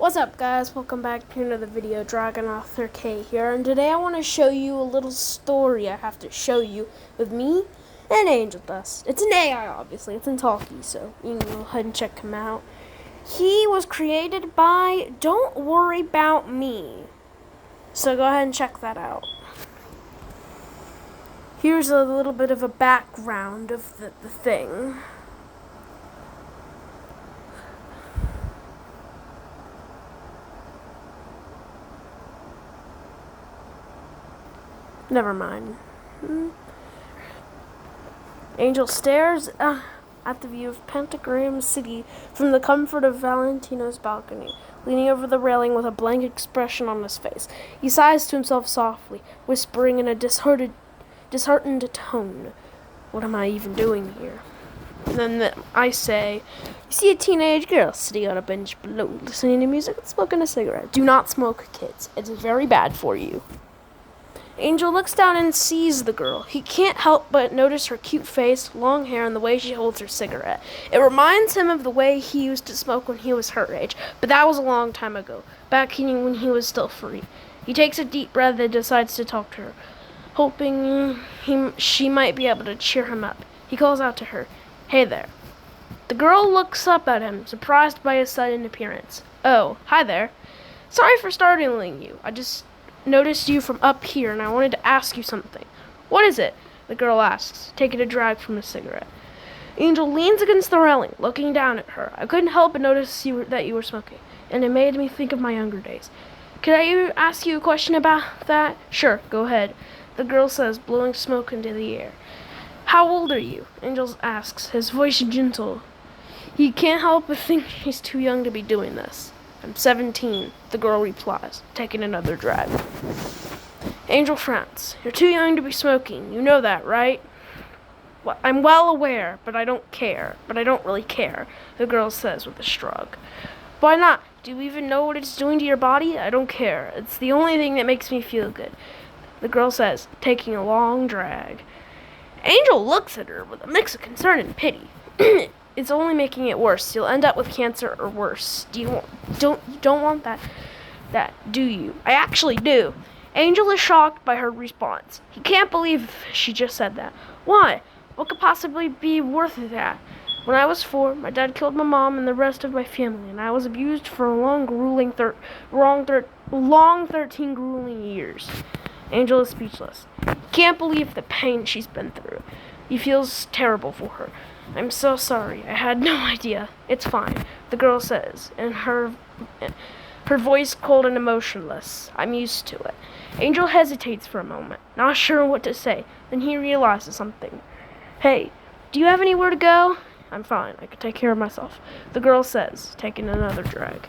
What's up, guys? Welcome back to another video. Dragon Author K here, and today I want to show you a little story I have to show you with me and Angel Dust. It's an AI, obviously. It's in Talkie, so you can go ahead and check him out. He was created by Don't Worry About Me, so go ahead and check that out. Here's a little bit of a background of the thing. Never mind. Angel stares at the view of Pentagram City from the comfort of Valentino's balcony, leaning over the railing with a blank expression on his face. He sighs to himself softly, whispering in a disheartened tone, "What am I even doing here?" And then I say, "You see a teenage girl sitting on a bench below, listening to music and smoking a cigarette. Do not smoke, kids. It is very bad for you." Angel looks down and sees the girl. He can't help but notice her cute face, long hair, and the way she holds her cigarette. It reminds him of the way he used to smoke when he was her age, but that was a long time ago, back when he was still free. He takes a deep breath and decides to talk to her, hoping she might be able to cheer him up. He calls out to her, "Hey there." The girl looks up at him, surprised by his sudden appearance. "Oh, hi there. Sorry for startling you. I just noticed you from up here, and I wanted to ask you something." "What is it?" the girl asks, taking a drag from his cigarette. Angel leans against the railing, looking down at her. "I couldn't help but notice that you were smoking, and it made me think of my younger days. Could I ask you a question about that?" "Sure, go ahead," the girl says, blowing smoke into the air. "How old are you?" Angel asks, his voice gentle. He can't help but think he's too young to be doing this. "I'm 17, the girl replies, taking another drag. Angel frowns. "You're too young to be smoking. You know that, right?" "Well, I'm well aware, but I don't care. But I don't really care," the girl says with a shrug. "Why not? Do you even know what it's doing to your body?" "I don't care. It's the only thing that makes me feel good," the girl says, taking a long drag. Angel looks at her with a mix of concern and pity. "It's only making it worse. You'll end up with cancer or worse. You don't want that, do you?" "I actually do." Angel is shocked by her response. He can't believe she just said that. "Why? What could possibly be worth that? When I was 4, my dad killed my mom and the rest of my family, and I was abused for a long 13 grueling years." Angel is speechless. He can't believe the pain she's been through. He feels terrible for her. "I'm so sorry. I had no idea." "It's fine," the girl says, and her voice cold and emotionless. "I'm used to it." Angel hesitates for a moment, not sure what to say. Then he realizes something. "Hey, do you have anywhere to go?" "I'm fine. I can take care of myself," the girl says, taking another drag.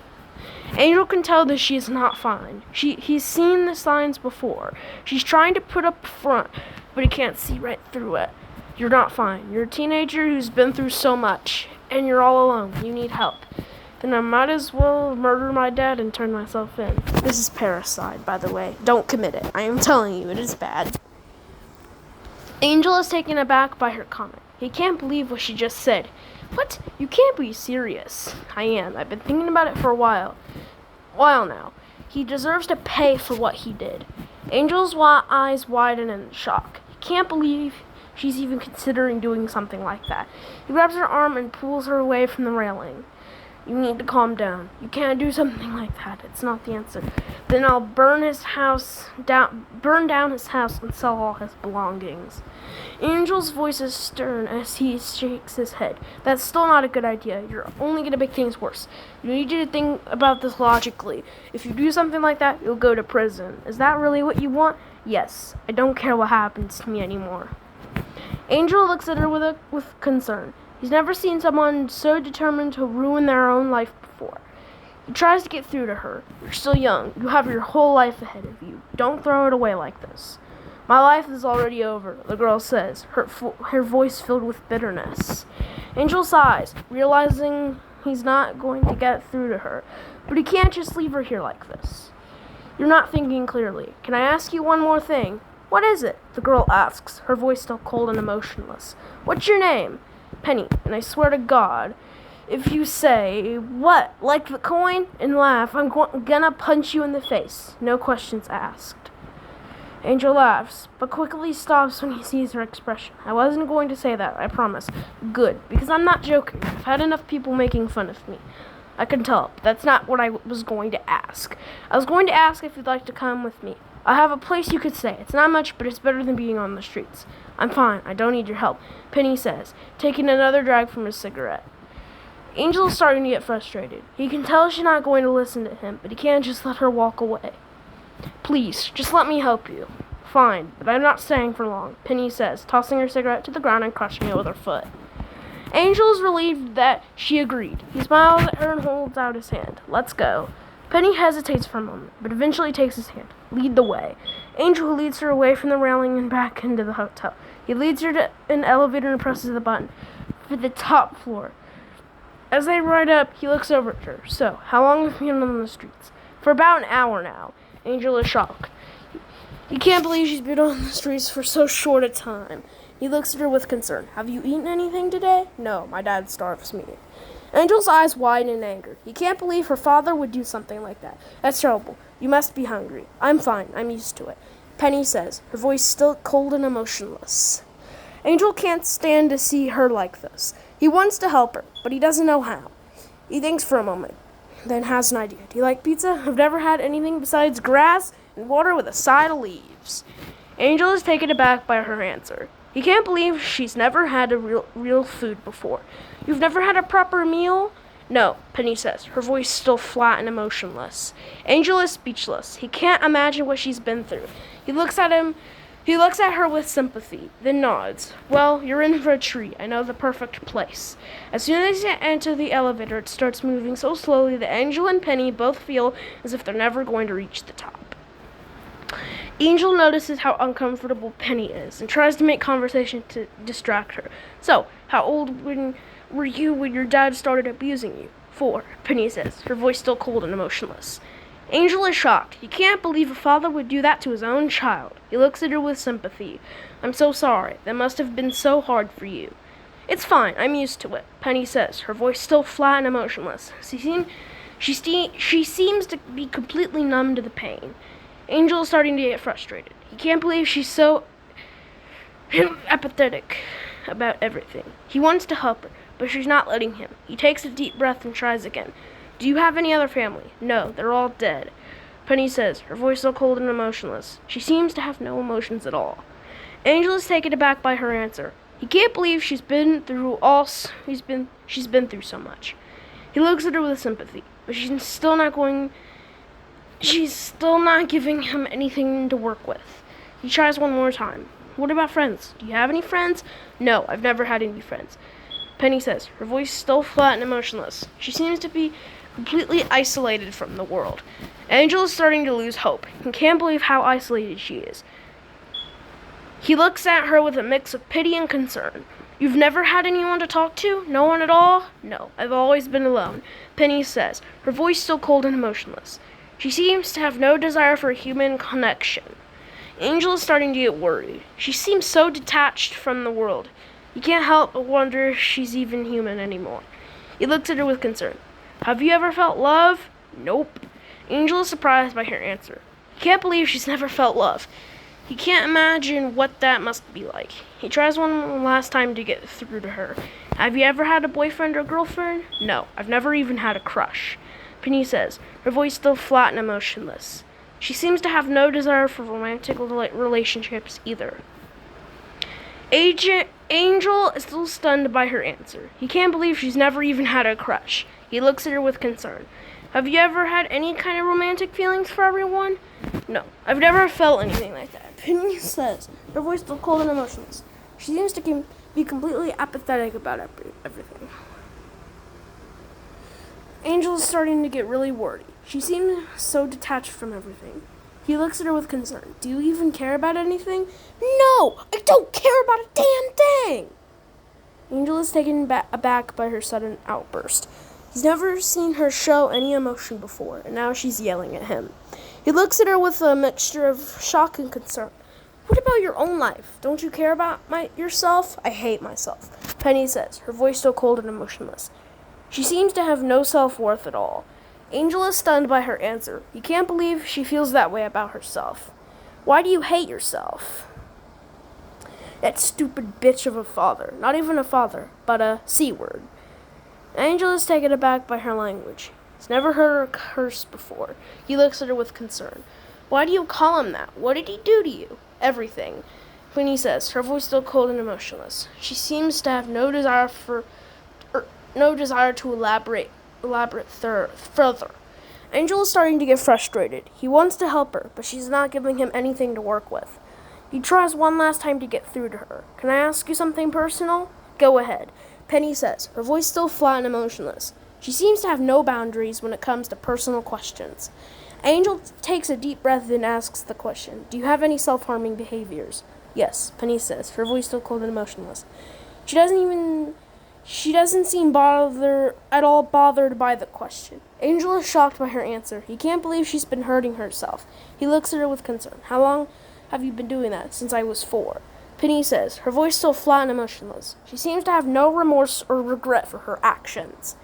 Angel can tell that she is not fine. He's seen the signs before. She's trying to put up a front, but he can't see right through it. "You're not fine. You're a teenager who's been through so much, and you're all alone. You need help." "Then I might as well murder my dad and turn myself in." This is parricide, by the way. Don't commit it. I am telling you, it is bad. Angel is taken aback by her comment. He can't believe what she just said. "What? You can't be serious." "I am. I've been thinking about it for a while now. He deserves to pay for what he did." Angel's eyes widen in shock. He can't believe she's even considering doing something like that. He grabs her arm and pulls her away from the railing. "You need to calm down. You can't do something like that. It's not the answer. Then I'll burn down his house and sell all his belongings." Angel's voice is stern as he shakes his head. "That's still not a good idea. You're only going to make things worse. You need to think about this logically. If you do something like that, you'll go to prison. Is that really what you want?" "Yes. I don't care what happens to me anymore." Angel looks at her with concern. He's never seen someone so determined to ruin their own life before. He tries to get through to her. "You're still young. You have your whole life ahead of you. Don't throw it away like this." "My life is already over," the girl says, her voice filled with bitterness. Angel sighs, realizing he's not going to get through to her. But he can't just leave her here like this. "You're not thinking clearly. Can I ask you one more thing?" "What is it?" the girl asks, her voice still cold and emotionless. "What's your name?" "Penny, and I swear to God, If you say, "What, like the coin?" and laugh, I'm gonna punch you in the face. No questions asked. Angel laughs, but quickly stops when he sees her expression. I wasn't going to say that, I promise. Good, because I'm not joking. I've had enough people making fun of me. I can tell, but that's not what I was going to ask. I was going to ask if you'd like to come with me. I have a place you could stay. It's not much, but it's better than being on the streets. I'm fine. I don't need your help, Penny says, taking another drag from his cigarette. Angel is starting to get frustrated. He can tell she's not going to listen to him, but he can't just let her walk away. Please, just let me help you. Fine, but I'm not staying for long, Penny says, tossing her cigarette to the ground and crushing it with her foot. Angel is relieved that she agreed. He smiles at her and holds out his hand. Let's go. Penny hesitates for a moment, but eventually takes his hand. Lead the way. Angel leads her away from the railing and back into the hotel. He leads her to an elevator and presses the button for the top floor. As they ride up, he looks over at her. So, how long have you been on the streets? For about an hour now. Angel is shocked. He can't believe she's been on the streets for so short a time. He looks at her with concern. Have you eaten anything today? No, my dad starves me. Angel's eyes widen in anger. He can't believe her father would do something like that. That's terrible. You must be hungry. I'm fine. I'm used to it, Penny says, her voice still cold and emotionless. Angel can't stand to see her like this. He wants to help her, but he doesn't know how. He thinks for a moment, then has an idea. Do you like pizza? I've never had anything besides grass and water with a side of leaves. Angel is taken aback by her answer. He can't believe she's never had a real food before. You've never had a proper meal? No, Penny says, her voice still flat and emotionless. Angel is speechless. He can't imagine what she's been through. He looks at her with sympathy, then nods. Well, you're in for a treat. I know the perfect place. As soon as they enter the elevator, it starts moving so slowly that Angel and Penny both feel as if they're never going to reach the top. Angel notices how uncomfortable Penny is and tries to make conversation to distract her. So, how old were you when your dad started abusing you? 4, Penny says, her voice still cold and emotionless. Angel is shocked. He can't believe a father would do that to his own child. He looks at her with sympathy. I'm so sorry. That must have been so hard for you. It's fine. I'm used to it, Penny says, her voice still flat and emotionless. She seems to be completely numb to the pain. Angel is starting to get frustrated. He can't believe she's so apathetic about everything. He wants to help her, but she's not letting him. He takes a deep breath and tries again. Do you have any other family? No, they're all dead, Penny says, her voice so cold and emotionless. She seems to have no emotions at all. Angel is taken aback by her answer. He can't believe she's been through so much. He looks at her with sympathy, but she's still not giving him anything to work with. He tries one more time. What about friends? Do you have any friends? No, I've never had any friends, Penny says, her voice still flat and emotionless. She seems to be completely isolated from the world. Angel is starting to lose hope and can't believe how isolated she is. He looks at her with a mix of pity and concern. You've never had anyone to talk to? No one at all? No, I've always been alone, Penny says, her voice still cold and emotionless. She seems to have no desire for a human connection. Angel is starting to get worried. She seems so detached from the world. He can't help but wonder if she's even human anymore. He looks at her with concern. Have you ever felt love? Nope. Angel is surprised by her answer. He can't believe she's never felt love. He can't imagine what that must be like. He tries one last time to get through to her. Have you ever had a boyfriend or girlfriend? No, I've never even had a crush, Penny says, her voice still flat and emotionless. She seems to have no desire for romantic relationships either. Angel is still stunned by her answer. He can't believe she's never even had a crush. He looks at her with concern. Have you ever had any kind of romantic feelings for everyone? No, I've never felt anything like that, Penny says, her voice still cold and emotionless. She seems to be completely apathetic about everything. Angel is starting to get really worried. She seems so detached from everything. He looks at her with concern. Do you even care about anything? No, I don't care about a damn thing. Angel is taken aback by her sudden outburst. He's never seen her show any emotion before, and now she's yelling at him. He looks at her with a mixture of shock and concern. What about your own life? Don't you care about yourself? I hate myself, Penny says, her voice still cold and emotionless. She seems to have no self-worth at all. Angel is stunned by her answer. He can't believe she feels that way about herself. Why do you hate yourself? That stupid bitch of a father. Not even a father, but a C-word. Angel is taken aback by her language. He's never heard her curse before. He looks at her with concern. Why do you call him that? What did he do to you? Everything. Queenie says, her voice still cold and emotionless. She seems to have no desire to elaborate further. Angel is starting to get frustrated. He wants to help her, but she's not giving him anything to work with. He tries one last time to get through to her. Can I ask you something personal? Go ahead. Penny says, her voice still flat and emotionless. She seems to have no boundaries when it comes to personal questions. Angel takes a deep breath and asks the question, do you have any self-harming behaviors? Yes, Penny says, her voice still cold and emotionless. She doesn't seem at all bothered by the question. Angel is shocked by her answer. He can't believe she's been hurting herself. He looks at her with concern. How long have you been doing that? Since I was 4. Penny says, her voice still flat and emotionless. She seems to have no remorse or regret for her actions.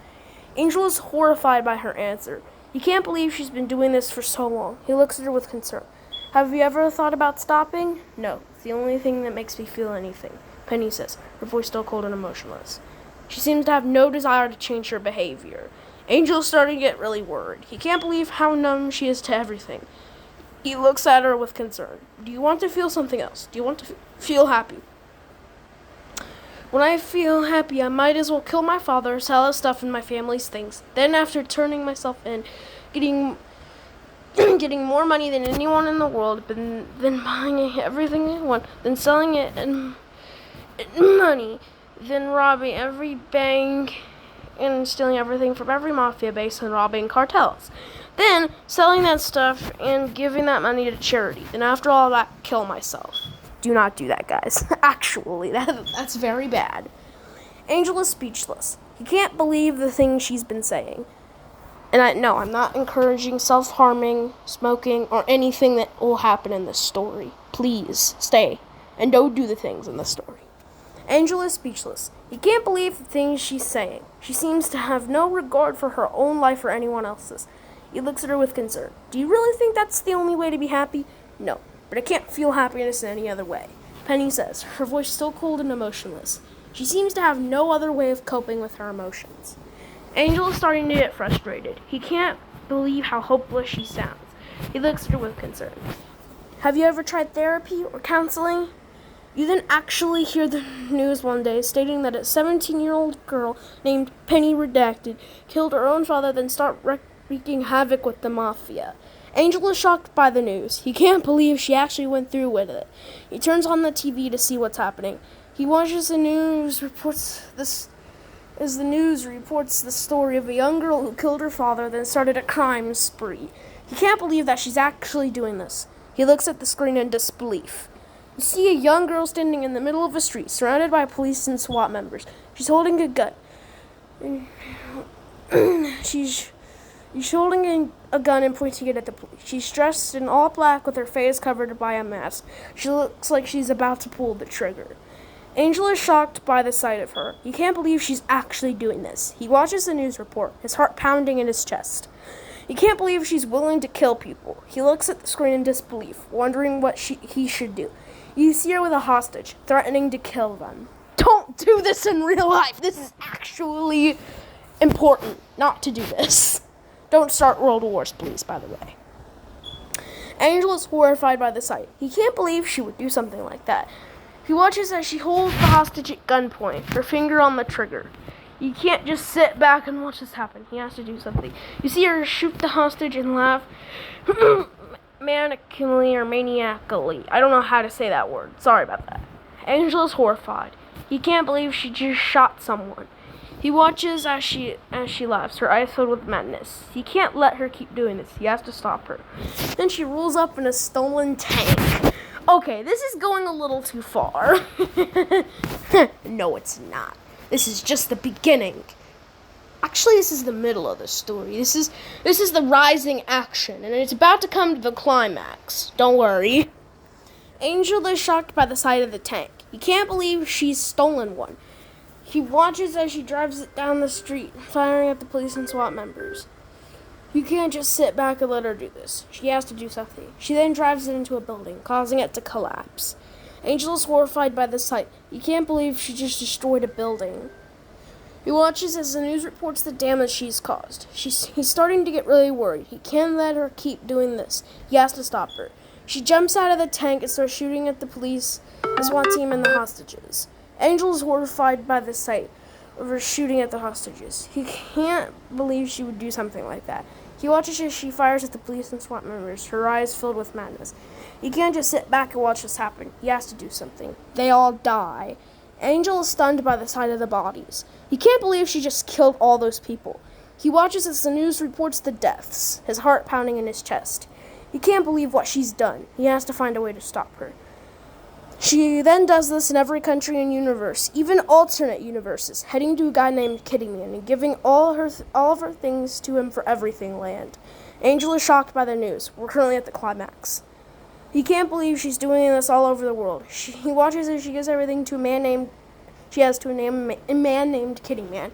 Angel is horrified by her answer. He can't believe she's been doing this for so long. He looks at her with concern. Have you ever thought about stopping? No, it's the only thing that makes me feel anything. Penny says, her voice still cold and emotionless. She seems to have no desire to change her behavior. Angel is starting to get really worried. He can't believe how numb she is to everything. He looks at her with concern. Do you want to feel something else? Do you want to feel happy? When I feel happy, I might as well kill my father, sell his stuff and my family's things. Then after turning myself in, getting more money than anyone in the world, then buying everything I want, then selling it and money, then robbing every bank and stealing everything from every mafia base and robbing cartels. Then selling that stuff and giving that money to charity. Then after all that, kill myself. Do not do that, guys. Actually, that's very bad. Angel is speechless. He can't believe the things she's been saying. And I'm not encouraging self-harming, smoking, or anything that will happen in this story. Please, stay. And don't do the things in the story. Angel is speechless. He can't believe the things she's saying. She seems to have no regard for her own life or anyone else's. He looks at her with concern. Do you really think that's the only way to be happy? No, but I can't feel happiness in any other way. Penny says, her voice still cold and emotionless. She seems to have no other way of coping with her emotions. Angel is starting to get frustrated. He can't believe how hopeless she sounds. He looks at her with concern. Have you ever tried therapy or counseling? You then actually hear the news one day stating that a 17-year-old girl named Penny Redacted killed her own father, then started wreaking havoc with the mafia. Angel is shocked by the news. He can't believe she actually went through with it. He turns on the TV to see what's happening. He watches the news as the news reports the story of a young girl who killed her father, then started a crime spree. He can't believe that she's actually doing this. He looks at the screen in disbelief. You see a young girl standing in the middle of a street, surrounded by police and SWAT members. She's holding a gun. She's holding a gun and pointing it at the police. She's dressed in all black with her face covered by a mask. She looks like she's about to pull the trigger. Angel is shocked by the sight of her. He can't believe she's actually doing this. He watches the news report, his heart pounding in his chest. He can't believe she's willing to kill people. He looks at the screen in disbelief, wondering what he should do. You see her with a hostage, threatening to kill them. Don't do this in real life. This is actually important not to do this. Don't start world wars, please, by the way. Angel is horrified by the sight. He can't believe she would do something like that. He watches as she holds the hostage at gunpoint, her finger on the trigger. He can't just sit back and watch this happen. He has to do something. You see her shoot the hostage and laugh manically or maniacally. I don't know how to say that word. Sorry about that. Angel is horrified. He can't believe she just shot someone. He watches as she laughs, her eyes filled with madness. He can't let her keep doing this. He has to stop her. Then she rolls up in a stolen tank. Okay, this is going a little too far. No, it's not. This is just the beginning. Actually, this is the middle of the story. This is the rising action, and it's about to come to the climax. Don't worry. Angel is shocked by the sight of the tank. He can't believe she's stolen one. He watches as she drives it down the street, firing at the police and SWAT members. You can't just sit back and let her do this. She has to do something. She then drives it into a building, causing it to collapse. Angel is horrified by the sight. He can't believe she just destroyed a building. He watches as the news reports the damage she's caused. He's starting to get really worried. He can't let her keep doing this. He has to stop her. She jumps out of the tank and starts shooting at the police, the SWAT team, and the hostages. Angel is horrified by the sight of her shooting at the hostages. He can't believe she would do something like that. He watches as she fires at the police and SWAT members, her eyes filled with madness. He can't just sit back and watch this happen. He has to do something. They all die. Angel is stunned by the sight of the bodies. He can't believe she just killed all those people. He watches as the news reports the deaths, his heart pounding in his chest. He can't believe what she's done. He has to find a way to stop her. She then does this in every country and universe, even alternate universes, heading to a guy named Kitty Man and giving all of her things to him for Everything Land. Angel is shocked by the news. We're currently at the climax. He can't believe she's doing this all over the world. He watches as she gives everything to a man named Kitty Man.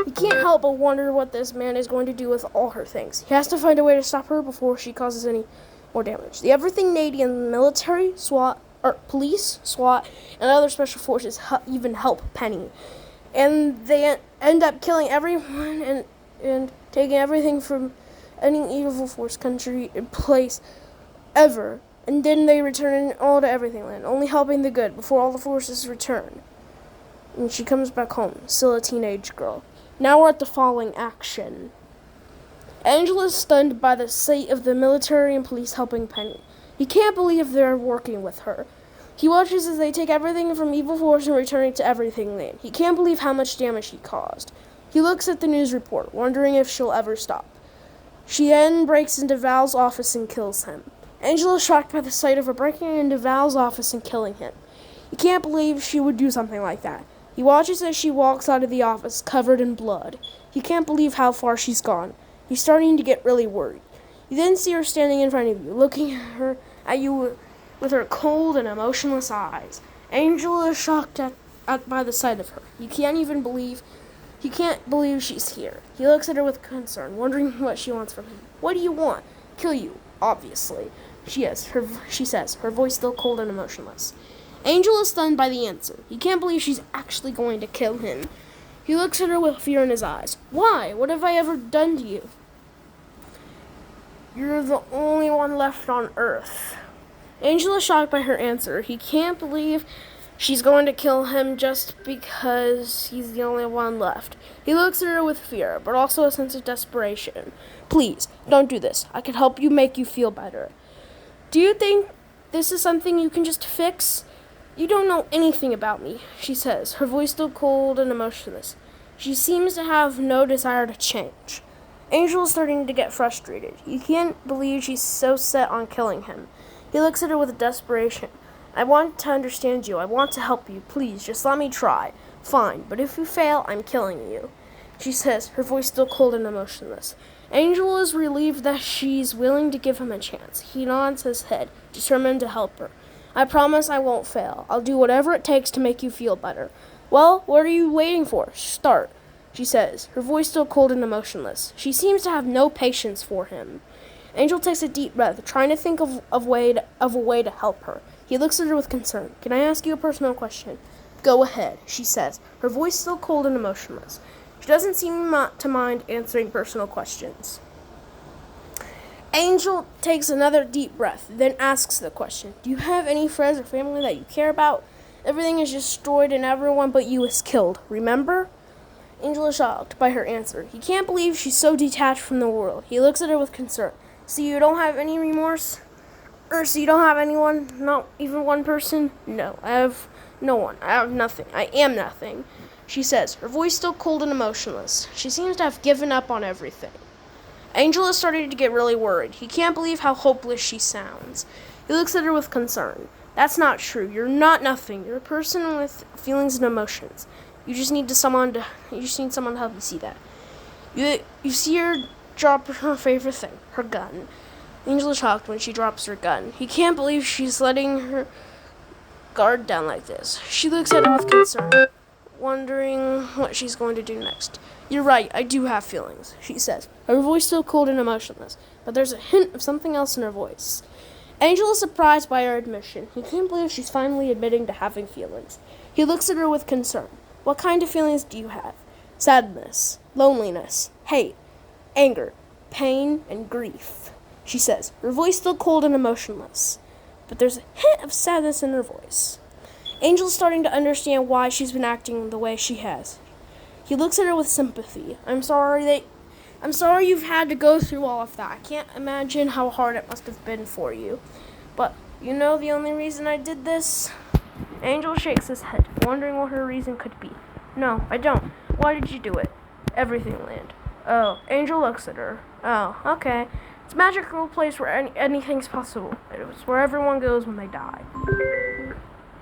He can't help but wonder what this man is going to do with all her things. He has to find a way to stop her before she causes any more damage. The Everything Canadian military, police, SWAT, and other special forces even help Penny. And they end up killing everyone and taking everything from any evil force, country, and place ever. And then they return it all to Everything Land, only helping the good before all the forces return. And she comes back home, still a teenage girl. Now we're at the following action. Angela is stunned by the sight of the military and police helping Penny. He can't believe they're working with her. He watches as they take everything from Evil Force and return it to Everything Land. He can't believe how much damage she caused. He looks at the news report, wondering if she'll ever stop. She then breaks into Val's office and kills him. Angela is shocked by the sight of her breaking into Val's office and killing him. He can't believe she would do something like that. He watches as she walks out of the office, covered in blood. He can't believe how far she's gone. He's starting to get really worried. You then see her standing in front of you, looking at you with her cold and emotionless eyes. Angela is shocked by the sight of her. He can't believe she's here. He looks at her with concern, wondering what she wants from him. What do you want? Kill you, obviously. She says, her voice still cold and emotionless. Angel is stunned by the answer. He can't believe she's actually going to kill him. He looks at her with fear in his eyes. Why? What have I ever done to you? You're the only one left on Earth. Angel is shocked by her answer. He can't believe she's going to kill him just because he's the only one left. He looks at her with fear, but also a sense of desperation. Please, don't do this. I can help you make you feel better. Do you think this is something you can just fix? You don't know anything about me, she says, her voice still cold and emotionless. She seems to have no desire to change. Angel is starting to get frustrated. He can't believe she's so set on killing him. He looks at her with desperation. I want to understand you. I want to help you. Please, just let me try. Fine, but if you fail, I'm killing you, she says, her voice still cold and emotionless. Angel is relieved that she's willing to give him a chance. He nods his head, determined to help her. I promise I won't fail. I'll do whatever it takes to make you feel better. Well, what are you waiting for? Start, she says, her voice still cold and emotionless. She seems to have no patience for him. Angel takes a deep breath, trying to think of a way to help her. He looks at her with concern. Can I ask you a personal question? Go ahead, she says, her voice still cold and emotionless. She doesn't seem to mind answering personal questions. Angel takes another deep breath, then asks the question. Do you have any friends or family that you care about? Everything is destroyed and everyone but you is killed, remember? Angel is shocked by her answer. He can't believe she's so detached from the world. He looks at her with concern. So you don't have any remorse? So you don't have anyone? Not even one person? No, I have no one. I have nothing. I am nothing, she says, her voice still cold and emotionless. She seems to have given up on everything. Angel is starting to get really worried. He can't believe how hopeless she sounds. He looks at her with concern. That's not true. You're not nothing. You're a person with feelings and emotions. You just need someone to help you see that. You see her drop her favorite thing, her gun. Angel is shocked when she drops her gun. He can't believe she's letting her guard down like this. She looks at him with concern. wondering what she's going to do next. You're right, I do have feelings, she says, her voice still cold and emotionless, but there's a hint of something else in her voice. Angel is surprised by her admission. He can't believe she's finally admitting to having feelings. He looks at her with concern. What kind of feelings do you have? Sadness, loneliness, hate, anger, pain, and grief, she says, her voice still cold and emotionless. But there's a hint of sadness in her voice. Angel's starting to understand why she's been acting the way she has. He looks at her with sympathy. I'm sorry you've had to go through all of that. I can't imagine how hard it must have been for you. But you know the only reason I did this? Angel shakes his head, wondering what her reason could be. No, I don't. Why did you do it? Everything Land. Oh, Angel looks at her. Oh, okay. It's a magical place where anything's possible. It's where everyone goes when they die.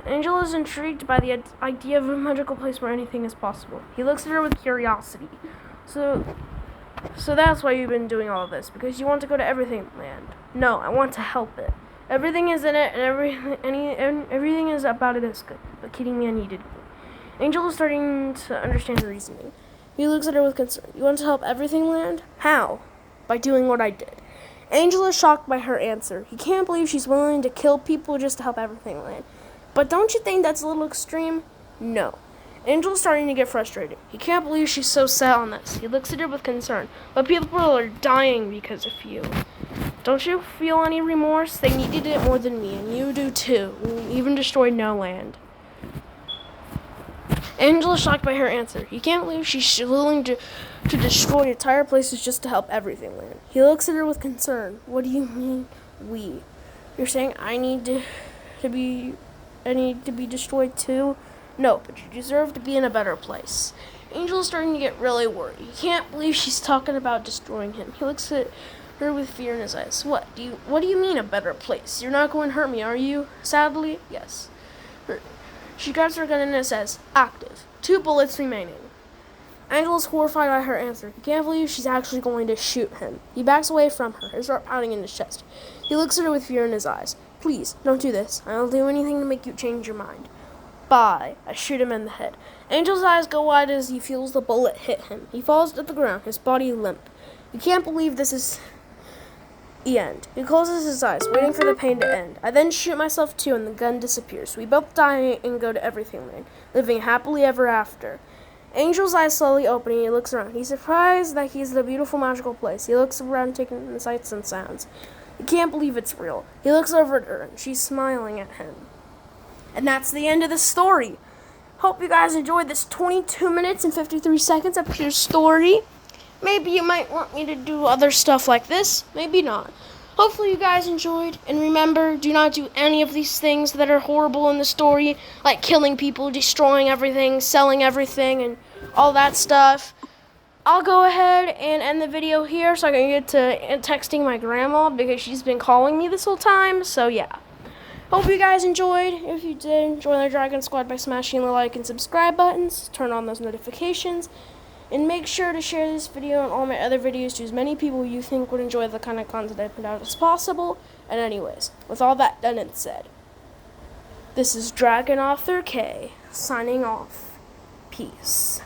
Angel is intrigued by the idea of a magical place where anything is possible. He looks at her with curiosity. So that's why you've been doing all of this, because you want to go to Everything Land. No, I want to help it. Everything is in it, and everything is about it is good. But kidding me, I needed me. Angel is starting to understand her reasoning. He looks at her with concern. You want to help Everything Land? How? By doing what I did. Angel is shocked by her answer. He can't believe she's willing to kill people just to help Everything Land. But don't you think that's a little extreme? No. Angel's starting to get frustrated. He can't believe she's so set on this. He looks at her with concern. But people are dying because of you. Don't you feel any remorse? They needed it more than me, and you do too. You even destroyed No Land. Angel is shocked by her answer. He can't believe she's willing to destroy entire places just to help Everything Land. He looks at her with concern. What do you mean, we? You're saying I need to be destroyed too? No, but you deserve to be in a better place. Angel is starting to get really worried. He can't believe she's talking about destroying him. He looks at her with fear in his eyes. What do you mean a better place? You're not going to hurt me, are you? Sadly, yes. She grabs her gun and it says, active. 2 bullets remaining. Angel is horrified by her answer. He can't believe she's actually going to shoot him. He backs away from her, his heart pounding in his chest. He looks at her with fear in his eyes. Please, don't do this. I'll do anything to make you change your mind. Bye. I shoot him in the head. Angel's eyes go wide as he feels the bullet hit him. He falls to the ground, his body limp. He can't believe this is the end. He closes his eyes, waiting for the pain to end. I then shoot myself too, and the gun disappears. We both die and go to Everything Land, living happily ever after. Angel's eyes slowly open, and he looks around. He's surprised that he's in a beautiful, magical place. He looks around, taking in the sights and sounds. He can't believe it's real. He looks over at her, and she's smiling at him. And that's the end of the story. Hope you guys enjoyed this 22 minutes and 53 seconds of pure story. Maybe you might want me to do other stuff like this. Maybe not. Hopefully you guys enjoyed. And remember, do not do any of these things that are horrible in the story. Like killing people, destroying everything, selling everything, and all that stuff. I'll go ahead and end the video here so I can get to texting my grandma because she's been calling me this whole time. So yeah. Hope you guys enjoyed. If you did, join the Dragon Squad by smashing the like and subscribe buttons. Turn on those notifications. And make sure to share this video and all my other videos to as many people you think would enjoy the kind of content I put out as possible. And anyways, with all that done and said, this is Dragon Author K signing off. Peace.